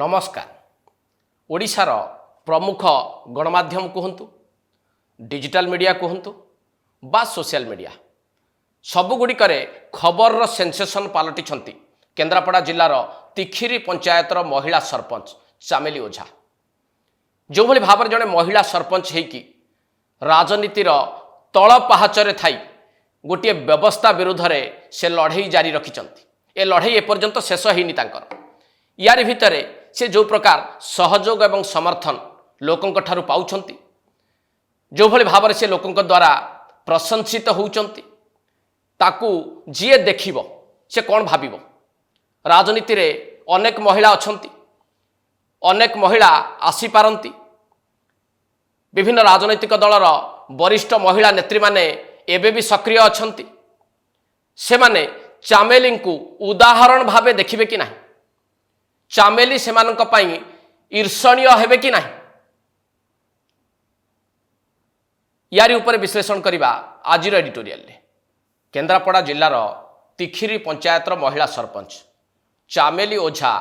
नमस्कार। ओडिशार प्रमुख गणमाध्यम कहतु डिजिटल मीडिया कहतु बा सोशल मीडिया सबुगुड़िक खबर सेंसेशन पलटि केन्द्रापड़ा जिलार तिखिरी पंचायतर महिला सरपंच चामेली ओझा जो भली भाव जड़े महिला सरपंच होकी राजनीतिर तल पाहाचरे थाई गोटे व्यवस्था विरुद्ध से लड़ई जारी रखिंट ए लड़ई एपर्यंत शेष होनी यारि भितर से जो प्रकार सहयोग एवं समर्थन लोकों ठारू पाउछंती जो भली भाव से लोकों द्वारा प्रशंसित होउछंती ताकू जीए देखिबो से कौन भाविबो। राजनीति रे अनेक महिला अछंती, अनेक महिला आसी पारंती, विभिन्न राजनैतिक दलर वरिष्ठ महिला नेत्री माने एबे भी सक्रिय अछंती। से माने चामेली को उदाहरण भावे देखिबे कि नहीं, चामेली सेमानक पई ईर्षणीय हेबे कि नहीं, यारी ऊपर विश्लेषण करिबा आजिर एडिटोरियल रे। केन्द्रापड़ा जिलार तिखिरी पंचायतर महिला सरपंच चामेली ओझा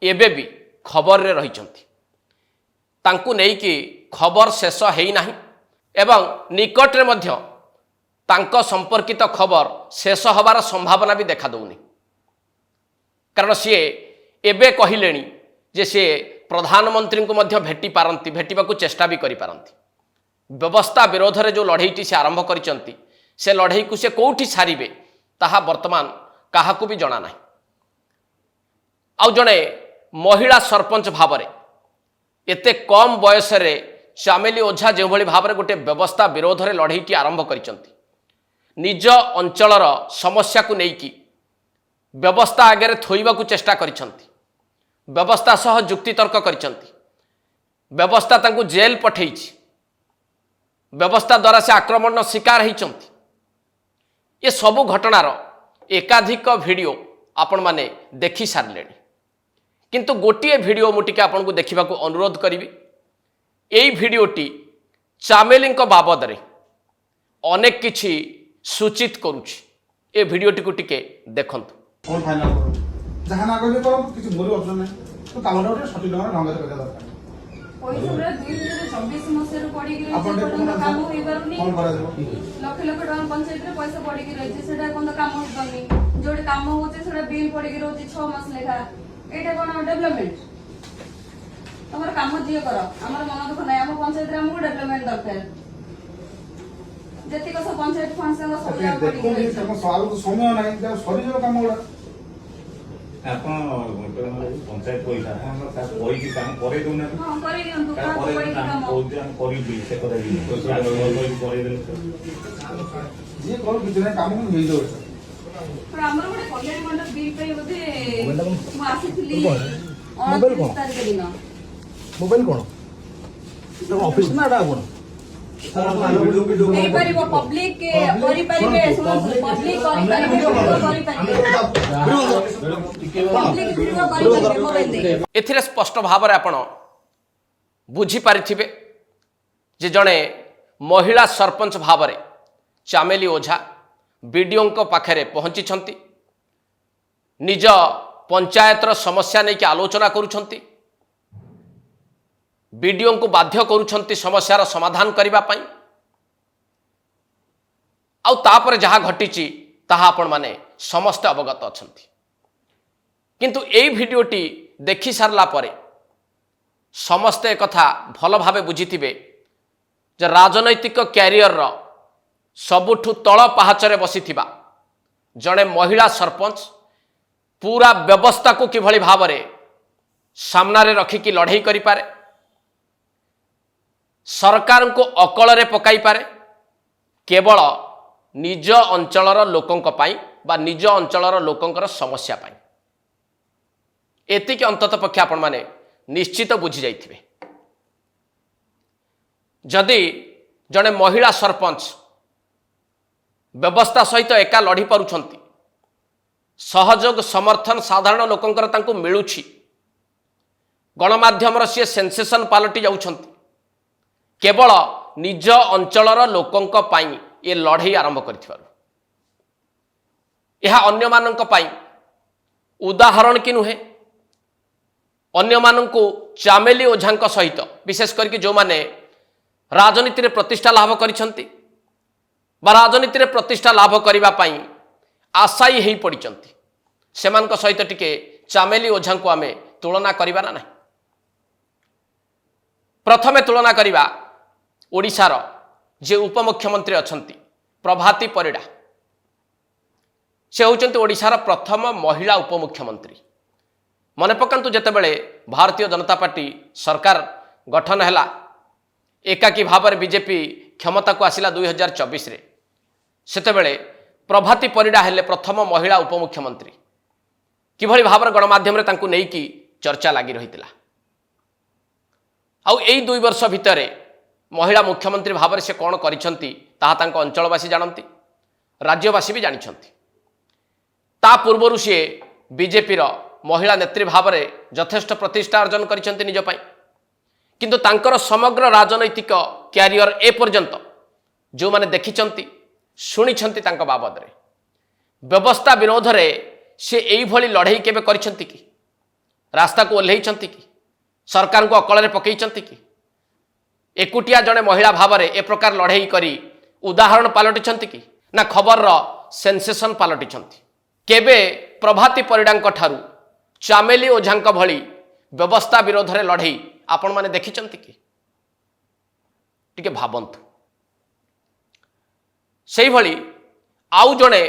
एबे भी खबर रे रहिचंती। तांकु नेई कि खबर शेष हेई नाही एवं निकट रे मध्य तांको संपर्कित खबर शेष हबार संभावना भी देखा दउनी, कारण सी एबे कहिलेनी जे से प्रधानमंत्री को मध्य भेटी पारंती, भेटिबाकू चेष्टा भी करि पारंती। व्यवस्था विरोध रे जो लड़ईटी से आरंभ करिसंती से लड़ई को से कोठी सारिबे ताहा वर्तमान काहाकू भी जणा नाही। आउ जणे महिला सरपंच भावरे एते कम बयस रे चामेली ओझा जो भली भावरे गोटे व्यवस्था विरोध रे लड़ईटी आरंभ करिसंती, निज अंचलर समस्या को नेकी व्यवस्था आगे थोइबाकू चेष्टा करिसंती, व्यवस्था सह जुक्तितर्क करिसंती, व्यवस्था तांकू जेल पठेइछि, व्यवस्था द्वारा से आक्रमण शिकार होइचंती। ये सबु घटनार एकाधिक वीडियो आपण माने देखि सारलेनी, किंतु गोटिए वीडियो मुटिके आपण को देखिबाकू अनुरोध करिवि। एई वीडियोटी चामेली बाबद रे अनेक किछि सूचित करूछि। ए वीडियोटी को टिके देखंतु। कौन फाइनल करो जहां ना कहले करो किछि मोर ऑप्शन नै तो कामटा उठे सठी ढंग ढंग से दरकार पैसा पूरा 2024 मसिया रो पड़ी गई आपण काम होई पारुनी। कौन करा देबो लाख लाख टका पंचायत रे पैसा पड़ी गई रही सेटा कोन काम होई पारुनी, जोडे काम होचे सेटा बिल पड़ी गई रोजी 6 मास लेखा। एटा कोन डेवलपमेंट हमर काम जियो करो, हमर मन दुख नै, हम पंचायत रे हमको डेवलपमेंट दरकार। जति को सब पंचायत फंड से सब पड़ी देखो गई ये हम सवाल को समय नै जब सरी जो काम होड़ा आपण पंचायत पैसा का कोई की काम करे दोना हां करी दियंतु का काम करे पड़ी काम कोई हम करी भी से करे भी पैसा कोई करे दे ये करो किछ नै काम हो हेई दो पर हमर गोटे कल्याण मंडप बिल पे बोधे मु आसीथिली मोबाइल कोन तारिख दिन मोबाइल कोन तो ऑफिस ना डा कोन नहीं परिबो पब्लिक के करि परिबे पब्लिक करि परिबे मोबाइल दे। एथिरे स्पष्ट भाव आपण बुझी पारिथिबे जे जणे महिला सरपंच भाव चामेली ओझा बीडीओ पाखरे पहुंची निज पंचायतर समस्या नहीं कि आलोचना करुछंती, बीडीओ को बाध्य करुछंती समस्यार समाधान करिबा पई। आउ तापर जहा घटिची ताहा आपण माने समस्त अवगत अछंती, किंतु एई वीडियोटी देखि सारला परे समस्त एक कथा भल भावे बुझिथिबे जे राजनैतिक क्यारियर सबुठु तल पाहाचरे बसिथिबा जणे महिला सरपंच पूरा व्यवस्था को किभली भावरे सामना रे रखिकी लड़ई करि पारे, सरकार को अकल रे पकाई पारे, केवल निज अंचलर लोकों पाई बा निज अंचलर लोकों समस्या पाई। एतिक अंतत पक्ष आपण माने निश्चित बुझी जाइथिबे। जदि जड़े महिला सरपंच व्यवस्था सहित एका लड़ी पारुछंती, सहयोग समर्थन साधारण लोकंकर तांको मिलुछि, गणमाध्यमर सी सेंसेशन पलटि जाउछंती, केवल निज अंचलर लोकों पाई ये लड़ई आरंभ कर यह अन्य मानक पाई उदाहरण कि नुहे, ଅନ୍ୟମାନଙ୍କୁ ଚାମେଲି ଓଝାଙ୍କ ସହିତ ବିଶେଷ କରିକି ଯେଉଁମାନେ ରାଜନୀତିରେ ପ୍ରତିଷ୍ଠା ଲାଭ କରିଛନ୍ତି ବା ରାଜନୀତିରେ ପ୍ରତିଷ୍ଠା ଲାଭ କରିବା ପାଇଁ ଆଶାୟୀ ହୋଇ ପଡ଼ିଛନ୍ତି ସେମାନଙ୍କ ସହିତ ଟିକେ ଚାମେଲି ଓଝାଙ୍କୁ ଆମେ ତୁଳନା କରିବା ନା ନାହିଁ। ପ୍ରଥମେ ତୁଳନା କରିବା ଓଡ଼ିଶାର ଯେ ଉପମୁଖ୍ୟମନ୍ତ୍ରୀ ଅଛନ୍ତି ପ୍ରଭାତୀ ପରିଡ଼ା। ସେ ହେଉଛନ୍ତି ଓଡ଼ିଶାର ପ୍ରଥମ ମହିଳା ଉପମୁଖ୍ୟମନ୍ତ୍ରୀ। ମନେ ପକାନ୍ତୁ ଯେତେବେଳେ ଭାରତୀୟ ଜନତା ପାର୍ଟି ସରକାର ଗଠନ ହେଲା ଏକାକୀ ଭାବରେ ବିଜେପି କ୍ଷମତାକୁ ଆସିଲା 2024ରେ ସେତେବେଳେ ପ୍ରଭାତୀ ପରିଡ଼ା ହେଲେ ପ୍ରଥମ ମହିଳା ଉପମୁଖ୍ୟମନ୍ତ୍ରୀ। କିଭଳି ଭାବରେ ଗଣମାଧ୍ୟମରେ ତାଙ୍କୁ ନେଇକି ଚର୍ଚ୍ଚା ଲାଗି ରହିଥିଲା। ଆଉ ଏଇ 2 ବର୍ଷ ଭିତରେ ମହିଳା ମୁଖ୍ୟମନ୍ତ୍ରୀ ଭାବରେ ସେ କ'ଣ କରିଛନ୍ତି ତାହା ତାଙ୍କ ଅଞ୍ଚଳବାସୀ ଜାଣନ୍ତି, ରାଜ୍ୟବାସୀ ବି ଜାଣିଛନ୍ତି। ତା ପୂର୍ବରୁ ସିଏ ବିଜେପିର ମହିଳା ନେତ୍ରୀ ଭାବରେ ଯଥେଷ୍ଟ ପ୍ରତିଷ୍ଠା ଅର୍ଜନ କରିଛନ୍ତି ନିଜ ପାଇଁ। କିନ୍ତୁ ତାଙ୍କର ସମଗ୍ର ରାଜନୈତିକ କ୍ୟାରିୟର ଏପର୍ଯ୍ୟନ୍ତ ଯେଉଁମାନେ ଦେଖିଛନ୍ତି ଶୁଣିଛନ୍ତି ତାଙ୍କ ବାବଦରେ ବ୍ୟବସ୍ଥା ବିରୋଧରେ ସେ ଏଇଭଳି ଲଢ଼େଇ କେବେ କରିଛନ୍ତି କି? ରାସ୍ତାକୁ ଓହ୍ଲେଇଛନ୍ତି କି? ସରକାରଙ୍କୁ ଅକଳରେ ପକାଇଛନ୍ତି କି? ଏକୁଟିଆ ଜଣେ ମହିଳା ଭାବରେ ଏ ପ୍ରକାର ଲଢ଼େଇ କରି ଉଦାହରଣ ପାଲଟିଛନ୍ତି କି? ନା ଖବରର ସେନ୍ସେସନ୍ ପାଲଟିଛନ୍ତି? କେବେ ପ୍ରଭାତୀ ପରିଡ଼ାଙ୍କ ଠାରୁ ଚାମେଲି ଓଝାଙ୍କ ଭଳି ବ୍ୟବସ୍ଥା ବିରୋଧରେ ଲଢ଼େଇ ଆପଣମାନେ ଦେଖିଛନ୍ତି କି? ଟିକେ ଭାବନ୍ତୁ। ସେଇଭଳି ଆଉ ଜଣେ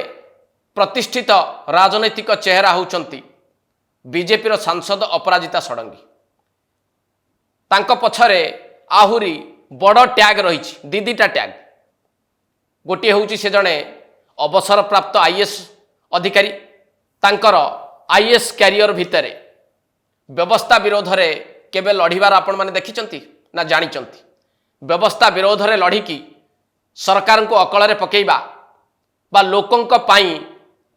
ପ୍ରତିଷ୍ଠିତ ରାଜନୈତିକ ଚେହେରା ହେଉଛନ୍ତି ବିଜେପିର ସାଂସଦ ଅପରାଜିତା ଷଡ଼ଙ୍ଗୀ। ତାଙ୍କ ପଛରେ ଆହୁରି ବଡ଼ ଟ୍ୟାଗ୍ ରହିଛି, ଦିଟା ଟ୍ୟାଗ୍। ଗୋଟିଏ ହେଉଛି ସେ ଜଣେ ଅବସରପ୍ରାପ୍ତ ଆଇଏଏସ୍ ଅଧିକାରୀ। ତାଙ୍କର ଆଇଏଏସ୍ କ୍ୟାରିୟର ଭିତରେ ବ୍ୟବସ୍ଥା ବିରୋଧରେ କେବେ ଲଢ଼ିବାର ଆପଣମାନେ ଦେଖିଛନ୍ତି ନା ଜାଣିଛନ୍ତି? ବ୍ୟବସ୍ଥା ବିରୋଧରେ ଲଢ଼ିକି ସରକାରଙ୍କୁ ଅକଳରେ ପକାଇବା ବା ଲୋକଙ୍କ ପାଇଁ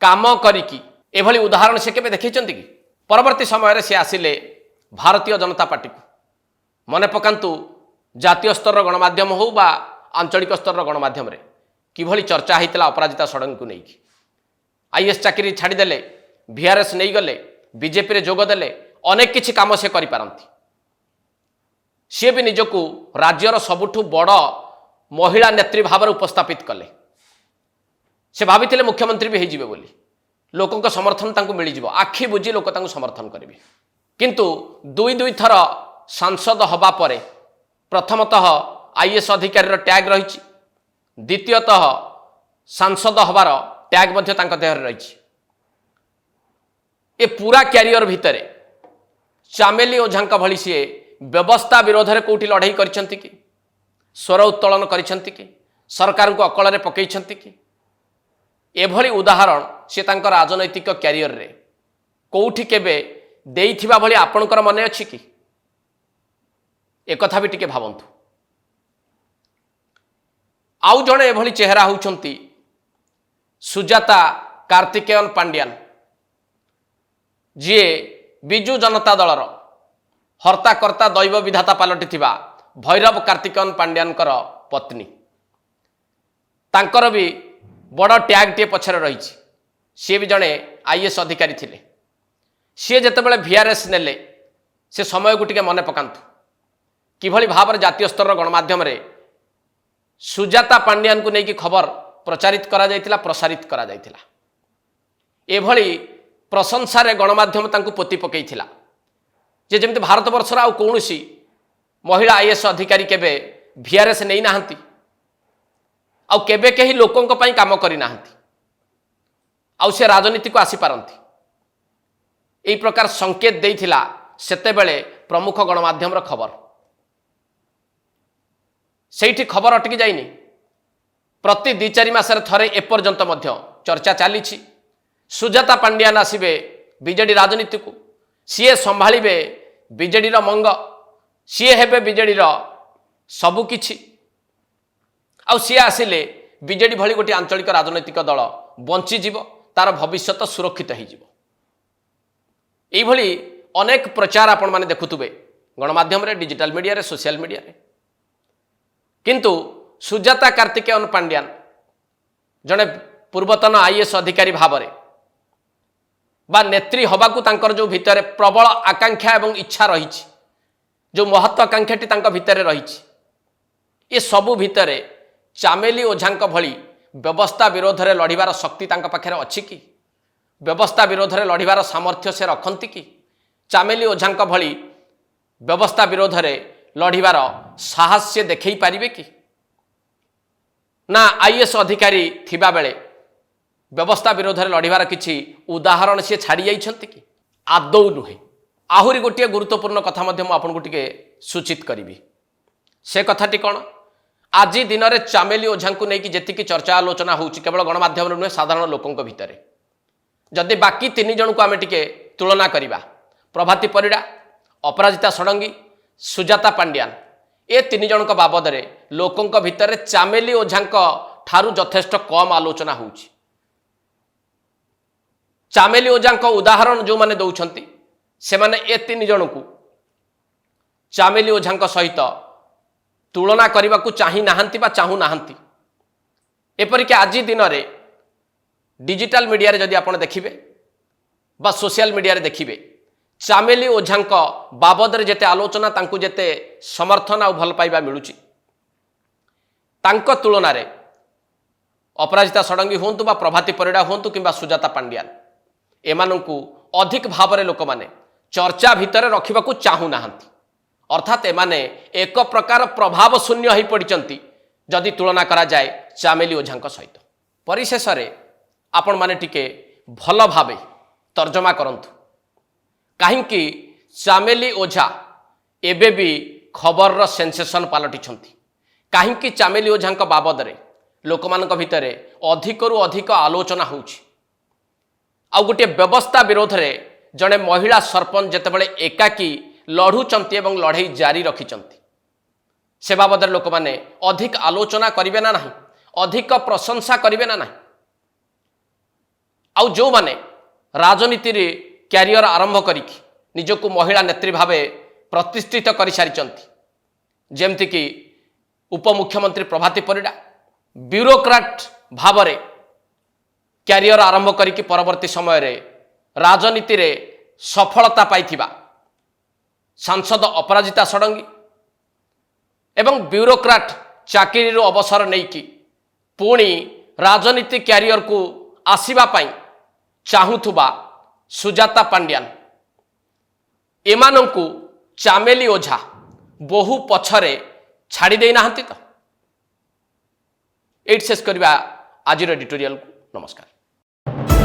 କାମ କରିକି ଏଭଳି ଉଦାହରଣ ସେ କେବେ ଦେଖାଇଛନ୍ତି କି? ପରବର୍ତ୍ତୀ ସମୟରେ ସେ ଆସିଲେ ଭାରତୀୟ ଜନତା ପାର୍ଟିକୁ। ମନେ ପକାନ୍ତୁ ଜାତୀୟ ସ୍ତରର ଗଣମାଧ୍ୟମ ହେଉ ବା ଆଞ୍ଚଳିକ ସ୍ତରର ଗଣମାଧ୍ୟମରେ କିଭଳି ଚର୍ଚ୍ଚା ହୋଇଥିଲା ଅପରାଜିତା ଷଡ଼ଙ୍ଗୀଙ୍କୁ ନେଇକି। ଆଇଏଏସ୍ ଚାକିରି ଛାଡ଼ିଦେଲେ, ଭିଆର୍ଏସ୍ ନେଇଗଲେ, ବିଜେପିରେ ଯୋଗ ଦେଲେ, ଅନେକ କିଛି କାମ ସେ କରିପାରନ୍ତି। ସିଏ ବି ନିଜକୁ ରାଜ୍ୟର ସବୁଠୁ ବଡ଼ ମହିଳା ନେତ୍ରୀ ଭାବରେ ଉପସ୍ଥାପିତ କଲେ। ସେ ଭାବିଥିଲେ ମୁଖ୍ୟମନ୍ତ୍ରୀ ବି ହେଇଯିବେ ବୋଲି, ଲୋକଙ୍କ ସମର୍ଥନ ତାଙ୍କୁ ମିଳିଯିବ, ଆଖି ବୁଜି ଲୋକ ତାଙ୍କୁ ସମର୍ଥନ କରିବେ। କିନ୍ତୁ ଦୁଇ ଥର ସାଂସଦ ହେବା ପରେ ପ୍ରଥମତଃ ଆଇଏଏସ୍ ଅଧିକାରୀର ଟ୍ୟାଗ୍ ରହିଛି, ଦ୍ୱିତୀୟତଃ ସାଂସଦ ହେବାର ଟ୍ୟାଗ୍ ମଧ୍ୟ ତାଙ୍କ ଦେହରେ ରହିଛି। ଏ ପୁରା କ୍ୟାରିୟର ଭିତରେ ଚାମେଲି ଓଝାଙ୍କ ଭଳି ସିଏ ବ୍ୟବସ୍ଥା ବିରୋଧରେ କେଉଁଠି ଲଢ଼େଇ କରିଛନ୍ତି କି? ସ୍ୱର ଉତ୍ତୋଳନ କରିଛନ୍ତି କି? ସରକାରଙ୍କୁ ଅକଳରେ ପକାଇଛନ୍ତି କି? ଏଭଳି ଉଦାହରଣ ସେ ତାଙ୍କ ରାଜନୈତିକ କ୍ୟାରିୟରରେ କେଉଁଠି କେବେ ଦେଇଥିବା ଭଳି ଆପଣଙ୍କର ମନେ ଅଛି କି? ଏକଥା ବି ଟିକେ ଭାବନ୍ତୁ। ଆଉ ଜଣେ ଏଭଳି ଚେହେରା ହେଉଛନ୍ତି ସୁଜାତା କାର୍ତ୍ତିକେୟନ ପାଣ୍ଡିଆନ, ଯିଏ ବିଜୁ ଜନତା ଦଳର ହର୍ତ୍ତାକର୍ତ୍ତା ଦୈବ ବିଧାତା ପାଲଟିଥିବା ଭୈରବ କାର୍ତ୍ତିକେୟନ ପାଣ୍ଡିଆନଙ୍କର ପତ୍ନୀ। ତାଙ୍କର ବି ବଡ଼ ଟ୍ୟାଗ୍ଟିଏ ପଛରେ ରହିଛି। ସିଏ ବି ଜଣେ ଆଇଏଏସ୍ ଅଧିକାରୀ ଥିଲେ। ସିଏ ଯେତେବେଳେ ଭିଆର୍ଏସ୍ ନେଲେ ସେ ସମୟକୁ ଟିକେ ମନେ ପକାନ୍ତୁ, କିଭଳି ଭାବରେ ଜାତୀୟ ସ୍ତରର ଗଣମାଧ୍ୟମରେ ସୁଜାତା ପାଣ୍ଡିଆନଙ୍କୁ ନେଇକି ଖବର ପ୍ରଚାରିତ କରାଯାଇଥିଲା, ପ୍ରସାରିତ କରାଯାଇଥିଲା। ଏଭଳି ପ୍ରଶଂସାରେ ଗଣମାଧ୍ୟମ ତାଙ୍କୁ ପୋତି ପକାଇଥିଲା ଯେ ଯେମିତି ଭାରତବର୍ଷର ଆଉ କୌଣସି ମହିଳା ଆଇଏଏସ୍ ଅଧିକାରୀ କେବେ ଭିଆର୍ଏସ୍ ନେଇନାହାନ୍ତି, ଆଉ କେବେ କେହି ଲୋକଙ୍କ ପାଇଁ କାମ କରିନାହାନ୍ତି, ଆଉ ସେ ରାଜନୀତିକୁ ଆସିପାରନ୍ତି। ଏହି ପ୍ରକାର ସଂକେତ ଦେଇଥିଲା ସେତେବେଳେ ପ୍ରମୁଖ ଗଣମାଧ୍ୟମର ଖବର। ସେଇଠି ଖବର ଅଟକି ଯାଇନି। ପ୍ରତି 2-4 ମାସରେ ଥରେ ଏପର୍ଯ୍ୟନ୍ତ ମଧ୍ୟ ଚର୍ଚ୍ଚା ଚାଲିଛି। ସୁଜାତା ପାଣ୍ଡିଆନ ଆସିବେ ବିଜେଡି ରାଜନୀତିକୁ, ସିଏ ସମ୍ଭାଳିବେ ବିଜେଡିର ମଙ୍ଗ, ସିଏ ହେବେ ବିଜେଡିର ସବୁକିଛି, ଆଉ ସିଏ ଆସିଲେ ବିଜେଡି ଭଳି ଗୋଟିଏ ଆଞ୍ଚଳିକ ରାଜନୈତିକ ଦଳ ବଞ୍ଚିଯିବ, ତାର ଭବିଷ୍ୟତ ସୁରକ୍ଷିତ ହୋଇଯିବ। ଏଇଭଳି ଅନେକ ପ୍ରଚାର ଆପଣମାନେ ଦେଖୁଥିବେ ଗଣମାଧ୍ୟମରେ, ଡିଜିଟାଲ ମିଡ଼ିଆରେ, ସୋସିଆଲ ମିଡ଼ିଆରେ। କିନ୍ତୁ ସୁଜାତା କାର୍ତ୍ତିକେୟନ ପାଣ୍ଡିଆନ ଜଣେ ପୂର୍ବତନ ଆଇଏଏସ୍ ଅଧିକାରୀ ଭାବରେ बा नेत्री हवाकू तांकर जो भितर प्रबल आकांक्षा एवं इच्छा रही जो महत्वाकांक्षाटी तांका भितर रही ये सबू भितर चामेली ओझा भली व्यवस्था विरोध में लड़ार शक्ति तांका पाखरे अच्छी कि व्यवस्था विरोध में लड़ार सामर्थ्य से रखती कि चामेली ओझा भली व्यवस्था विरोध में लड़ार साहस से देखई पारिबे कि ना आईएएस अधिकारी थिबा बेले व्यवस्था विरोध में लड़ार किसी उदाहरण सी छाड़ी जाइछंती कि आदौ नुहे। आहुरी गोटे गुरुत्वपूर्ण कथा आपको टिके सूचित करी से कथाटी कौन आज दिन में चामेली ओझा को लेकिन जी चर्चा आलोचना हो केवल गणमाध्यम नुहे साधारण लोकों भितर जदि बाकी 3 जन को आम टिके तुलना करवा प्रभाती परिड़ा अपराजिता षडंगी सुजाता पांड्यान ए 3 जन बाबद में लोकों भितर चामेली ओझा ठारू यथेष्ट कम आलोचना हो चामेली ओझा उदाहरण जो मैंने दौरान से माने ए 3 जन को चामेली ओझा सहित तुलना करने को चाही नाहंती बा चाहू नाहंती। एपरिक आज दिन में डिजिटल मीडिया रे जदि आपण देखिबे बा सोशल मीडिया रे देखिबे चामेली ओझा बाबद रे जेते आलोचना तांकु जेते समर्थन आ भल पाइबा मिलुची तांको तुलना रे अपराजिता षडंगी होंतु बा प्रभाती परिड़ा होंतु किंबा सुजाता पांड्यान एमानंकु अधिक भाव में लोक माने चर्चा भितर रखा चाहू नाहंती अर्थात एमाने एक प्रकार प्रभाव शून्य हो पड़ती जदि तुलना करा जाए चामेली ओझा सहित। परिशेष रे आपण माने टिके भल भावे तर्जमा करंतु कहीं चामेली ओझा एबे भी खबर सेंसेशन पलटिछंती कहीं चामेली ओझा बाबद में लोक मानक भितर अधिकरु अधिक आलोचना होउछि। आ गोटे व्यवस्था विरोध में जड़े महिला सरपंच जितेबाला एकाकी लढ़ुचंती एवं लड़ाई जारी रखिचंती से बाबद लोक माने अधिक आलोचना करिवे ना नहीं अधिक प्रशंसा करिवे ना नहीं। आउ जो माने राजनीति रे कैरियर आरंभ करिकी निजको महिला नेत्री भावे प्रतिष्ठित कर सारिचंती जेमती कि उपमुख्यमंत्री प्रभाती परिड़ा ब्यूरोक्राट भाव में कैरियर आरंभ करिकी परवर्ती समय रे राजनीति रे सफलता पाइथिबा सांसद अपराजिता षडंगी एवं ब्यूरोक्राट चाकरी अवसर नहीं पुणी राजनीति कैरियर को आसीबा पाई चाहूथुबा सुजाता पांड्यान एमानंकु चामेली ओझा बहु पछरे छाड़ी दे नाहंती तो एट शेष करवा आज एडिटोरियल को नमस्कार।